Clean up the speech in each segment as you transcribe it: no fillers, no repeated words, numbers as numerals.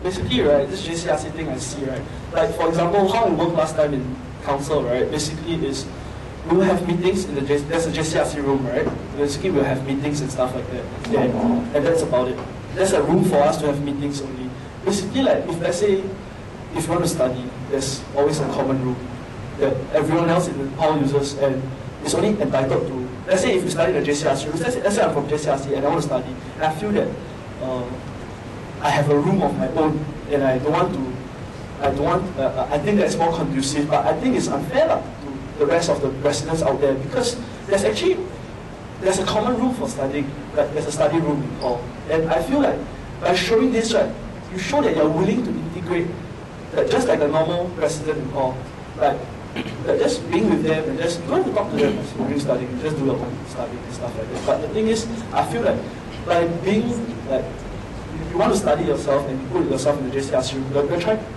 basically, right, this JCRC thing I see, right, like for example, how it worked last time in council, right, basically is we will have meetings in there's a JCRC room, right? Basically, we'll have meetings and stuff like that. Yeah, and that's about it. There's a room for us to have meetings only. Basically, like if let's say if you want to study, there's always a common room that everyone else in the hall uses, and it's only entitled to. Let's say if you study in the JCRC room, let's say I'm from JCRC and I want to study, and I feel that I have a room of my own, and I think that's more conducive, but I think it's unfair to the rest of the residents out there, because there's a common room for studying, like there's a study room in hall, and I feel like by showing this, right, you show that you're willing to integrate, like just like a normal resident in hall, like just being with them and just you don't have to talk to them during studying, you just do your own studying and stuff like that. But the thing is, I feel like by being like, you want to study yourself and you put yourself in the JCRC room,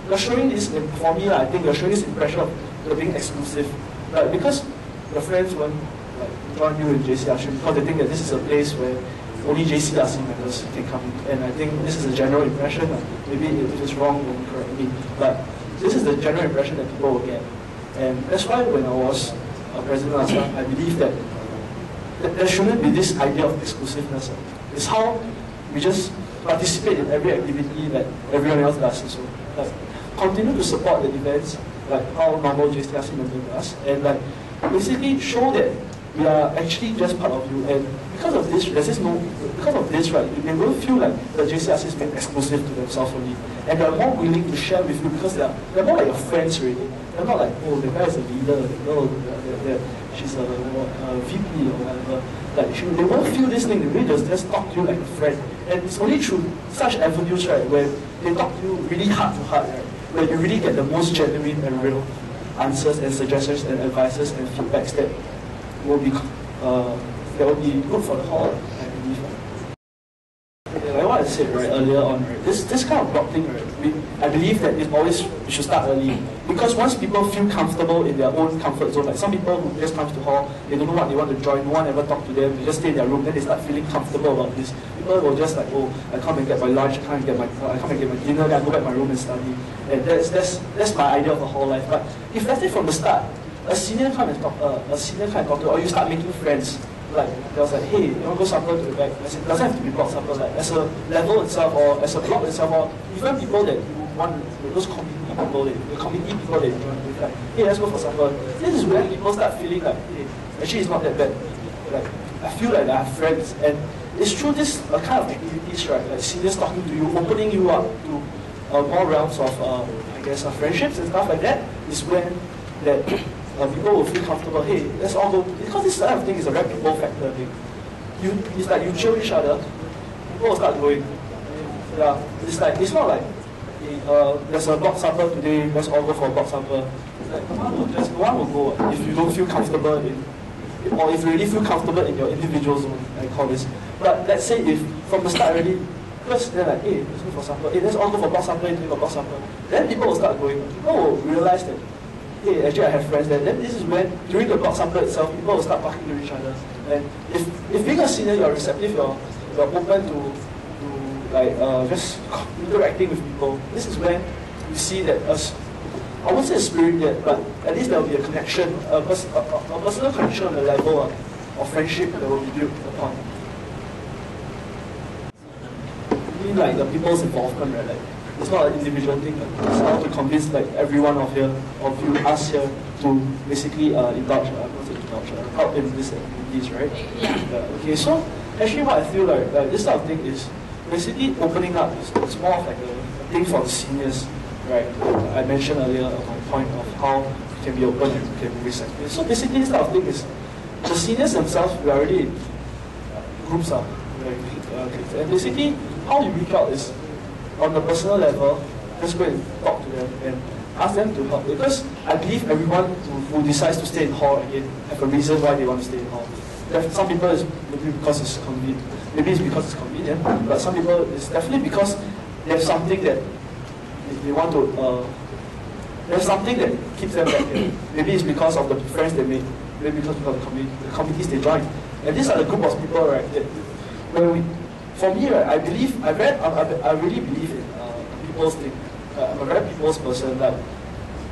you're showing this, for me, I think you're showing this impression of you're being exclusive. Like, because your friends won't like join you in JCRC because they think that this is a place where only JCRC members can come in. And I think this is a general impression. Maybe if it's wrong, you will correct me. But this is the general impression that people will get. And that's why when I was president last time, I believe that there shouldn't be this idea of exclusiveness. It's how we just participate in every activity that everyone else does. So, like, continue to support the events like how normal JCRC member does, and like basically show that we are actually just part of you. And because of this, right, they will feel like the JCRC is being exclusive to themselves only, and they're more willing to share with you because they're more like your friends already. They're not like, oh, the guy is a leader, she's a VP or whatever. Like they won't feel this thing. They will just talk to you like a friend, and it's only through such avenues, right, where they talk to you really heart to heart, right, where you really get the most genuine and real answers and suggestions and advices and feedbacks that will be good for the hall, I believe. Like what I said right earlier on, right, this kind of block thing, right, I believe that we should start early, because once people feel comfortable in their own comfort zone, like some people who just come to hall, they don't know what they want to join, no one ever talk to them, they just stay in their room, then they start feeling comfortable about this. People will just like, oh, I come and get my lunch, I come and get my dinner, then I go back to my room and study. And that's my idea of a hall life. But if let's say from the start, a senior come and talk to you, or you start making friends. Like, there was like, hey, you want to go supper to the back? It doesn't have to be block supper, like as a level itself or as a block itself, or even people that you want, those community people that you join with, like, hey, let's go for supper. This is where people start feeling like, hey, actually it's not that bad. Like, I feel like I have friends, and it's through this kind of activities, right, like seniors talking to you, opening you up to more realms of, I guess, friendships and stuff like that, is when that people will feel comfortable. Hey, let's all go, because this kind of thing is a very people factor thing. It's like you chill each other, people will start going. Yeah, it's not like there's a block supper today, let's all go for a block supper. It's like one will go if you don't feel comfortable or if you really feel comfortable in your individual zone, I call this. But let's say if from the start already, first they're like, hey, let's go for supper, hey, let's all go for block supper, let's go for block supper. Then people will start going. People will realize that, hey, actually I have friends there. Then this is when, during the block supper itself, people will start talking to each other. And if being a senior, you're receptive, you're open to like just interacting with people, this is when you see that I won't say a spirit yet, but at least there will be a connection, a personal connection on the level of friendship that will be built upon. Really like the people's involvement, right? Like, it's not an individual thing, but it's how to convince like everyone of us here to basically help in these activities, right? Okay, so actually what I feel like this type of thing is basically opening up. It's more of like a thing for the seniors, right? I mentioned earlier my point of how you can be open and you can be receptive. So basically this type of thing is the seniors themselves, we are already groups are and basically how you reach out is on the personal level, just go and talk to them and ask them to help, because I believe everyone who decides to stay in hall again have a reason why they want to stay in hall. Some people it's maybe because it's convenient, maybe it's because it's convenient, but some people it's definitely because there's something that they want to, there's something that keeps them back here. Maybe it's because of the friends they made, maybe because of the communities they join. And these are the group of people, right, that when for me, right, I really believe in people's thing. I'm a very people's person. Like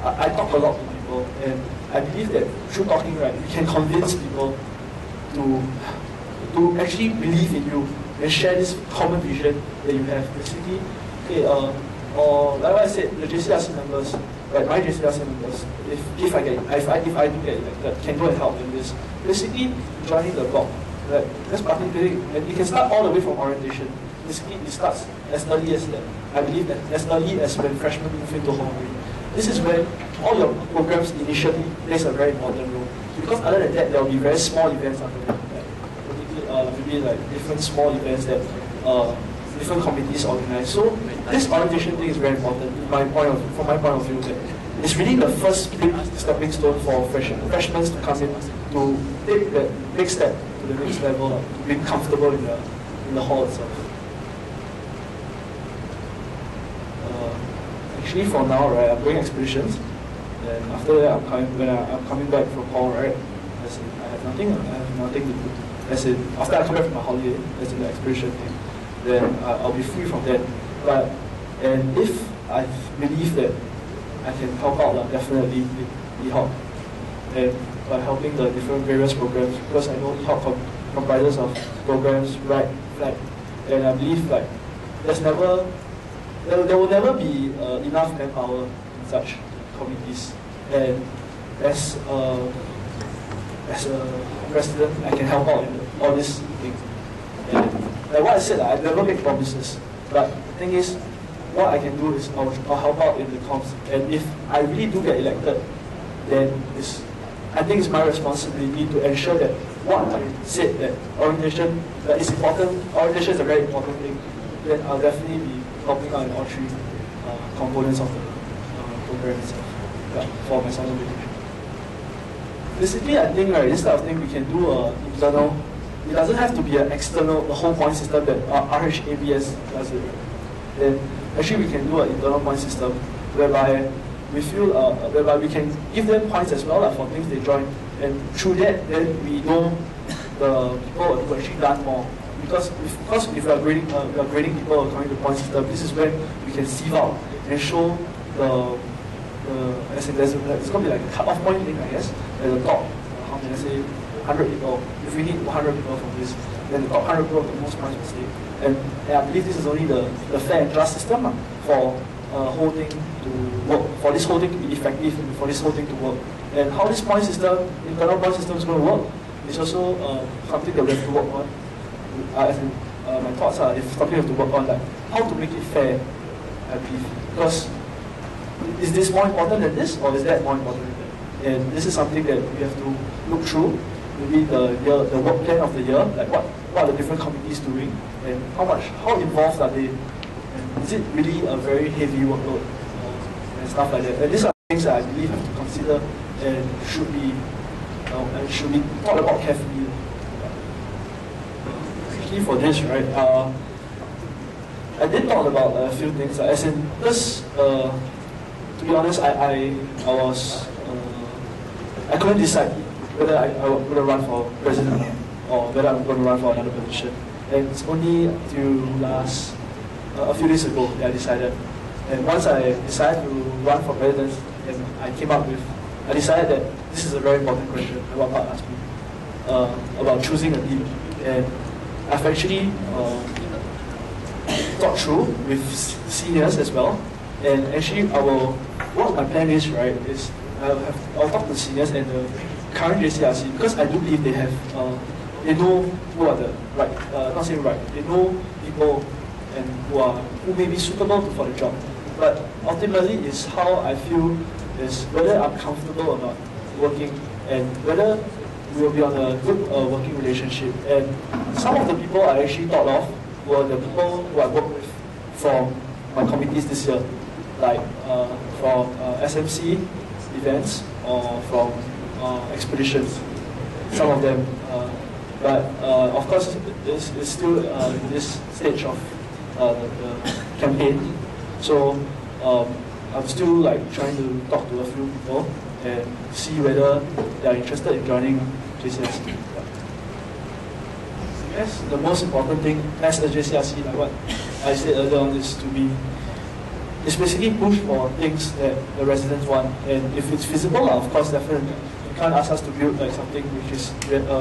I talk a lot to people, and I believe that through talking, right, you can convince people to actually believe in you and share this common vision that you have. Basically, okay, or like what I said, the JCRC members, like my JCRC members, if I do get elected, can go and help in this. Basically, joining the block, right? That's particularly, and it can start all the way from orientation. Basically, it starts as early as that. I believe that as early as when freshmen move into homeroom. This is when all your programs initially plays a very important role. Because other than that, there will be very small events under it. Maybe like different small events that different committees organize. So this orientation thing is very important from my point of view. That it's really the first big stepping stone for freshmen to come in to take that big step to the next level, to be comfortable in the hall itself. Actually, for now, right, I'm doing expeditions. Then after that, I'm coming back from hall, right? As in, I have nothing to do. As in, after I come back from my holiday, as in the expedition thing, then I'll be free from that. And if I believe that I can help out, definitely EHOP. And by helping the different various programs, because I know EHOP comprises of programs, right, flag, and I believe like there will never be enough manpower in such committees. And as a president, I can help out in all these things. And like what I said, I never make promises. But the thing is, what I can do is I'll help out in the comms. And if I really do get elected, then I think it's my responsibility to ensure that what I said, that orientation is important, orientation is a very important thing, then I'll definitely be helping out in all three components of the program itself, for my summer vacation. Basically, I think this type of thing we can do internal. It doesn't have to be an external, the whole point system that RHABS does it. Then actually we can do an internal point system whereby we feel whereby we can give them points as well for things they join, and through that then we know the people who actually done more. Because if we are grading people according to the point system, this is when we can sieve out and show it's going to be like a cut-off point thing, I guess, at the top. How can I say, 100 people. If we need 100 people from this, then the top 100 people with the most points will stay. And I believe this is only the fair and just system for whole thing to work, for this whole thing to be effective, and for this whole thing to work. And how this point system, internal point system is going to work is also something that we have to work on. My thoughts are, if something we have to work on, like how to make it fair, I believe. Because is this more important than this, or is that more important than that? And this is something that we have to look through. Maybe the work plan of the year, like what are the different committees doing, and how involved are they, and is it really a very heavy workload, and stuff like that. And these are things that I believe have to consider and should be thought about carefully. Actually, for this, right, I did talk about a few things. As in, this, to be honest, I couldn't decide whether I'm going to run for president or whether I'm going to run for another position. And it's only until a few days ago that I decided. And once I decided to run for president, and I decided that this is a very important question about what asked me about choosing a team. And I've actually thought through with seniors as well. And actually, what my plan is, right, is I'll talk to the seniors and the current JCRC, because I do believe they know who are the right, not saying right, they know people and who may be suitable for the job. But ultimately, is how I feel is whether I'm comfortable or not working, and whether we will be on a good working relationship. And some of the people I actually thought of were the people who I worked with from my committees this year, like from SMC events or from expeditions, some of them. But of course, it's still in this stage of the campaign. So I'm still like trying to talk to a few people and see whether they are interested in joining JCRC. I guess the most important thing as a JCRC, like what I said earlier on, is to be it's basically push for things that the residents want, and if it's feasible, of course, definitely. You can't ask us to build like something which is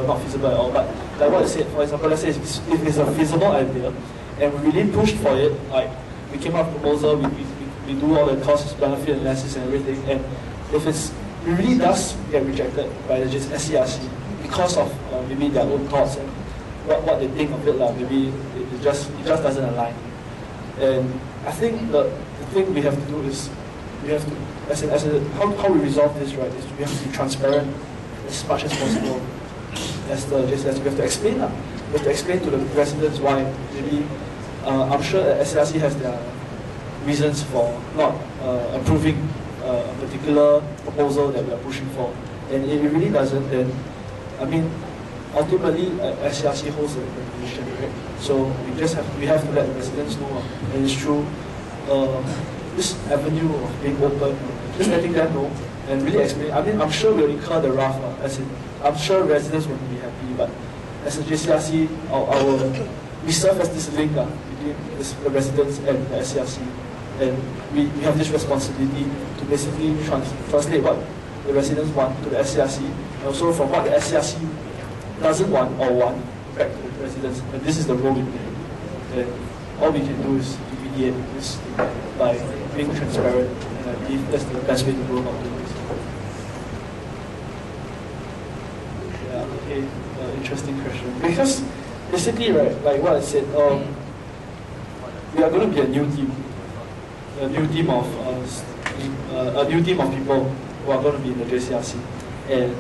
not feasible at all. But like what I said, for example, let's say if it's a feasible idea, and we really pushed for it, like we came up with a proposal, we do all the cost benefit analysis and everything, and if it really does get rejected by the SCRC because of maybe their own thoughts and what they think of it, maybe it just doesn't align. And I think the thing we have to do is we have to, how we resolve this, right, is we have to be transparent as much as possible as the JCRC. We have to explain We have to explain to the residents why maybe I'm sure that SCRC has their reasons for not approving a particular proposal that we are pushing for. And if it really doesn't, then I mean ultimately SCRC holds the position, right? So we have to let the residents know, and it's true. This avenue of being open, just letting them know and really explain. I mean, I'm sure we'll incur the wrath, as in, I'm sure residents won't be happy, but as a JCRC, we serve as this link between the residents and the SCRC, and we have this responsibility to basically translate what the residents want to the SCRC, and also from what the SCRC doesn't want or want back to the residents. And this is the role we play. And all we can do is mediate this by being transparent, and I believe that's the best way to go about doing this. Yeah, okay, interesting question. Because basically, right, like what I said, we are going to be a new team of people who are going to be in the JCRC, and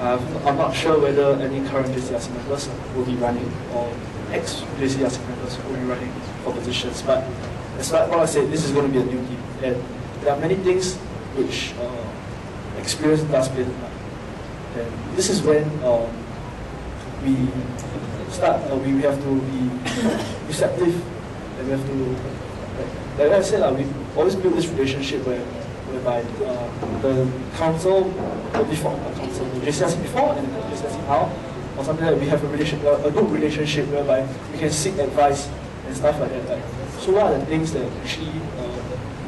I'm not sure whether any current JCRC members will be running or ex-JCRC members will be running for positions, but as like what I said, this is going to be a new team, and there are many things which experience does play the part. And this is when we start. We have to be receptive, and we have to, like I said, we always build this relationship whereby the council before the JCRC before and the JCRC now, or something like that, we have a good relationship whereby we can seek advice and stuff like that. So what are the things that actually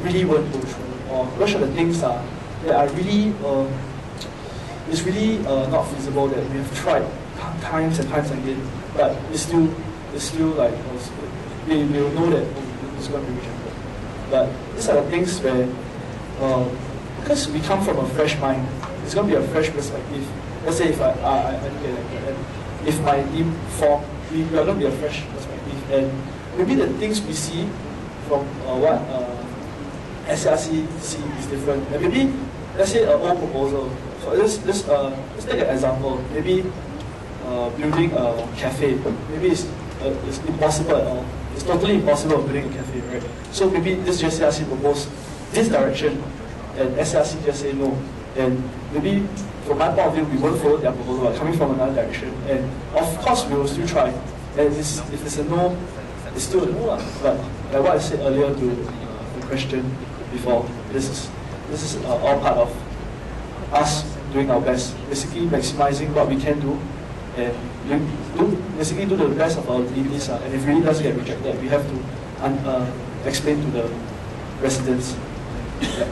really won't go through, or what are the things that are really it's really not feasible, that we have tried times and times again, but it's still like we will know that it's going to be rejected. But these are the things where because we come from a fresh mind, it's going to be a fresh perspective. Let's say if I look at it, and if my team form, we are going to be a fresh perspective, and maybe the things we see from what SCRC see is different. And maybe, let's say an old proposal. So let's take an example. Maybe building a cafe. Maybe it's impossible at all. It's totally impossible building a cafe, right? So maybe this JCRC proposed this direction, and SCRC just say no. And maybe from my point of view, we won't follow their proposal, but coming from another direction. And of course, we will still try. And if it's a no, it's still a no. But like what I said earlier to the question before, this is all part of us doing our best, basically maximizing what we can do, and basically do the best of our abilities. And if it really does get rejected, we have to explain to the residents. Yeah.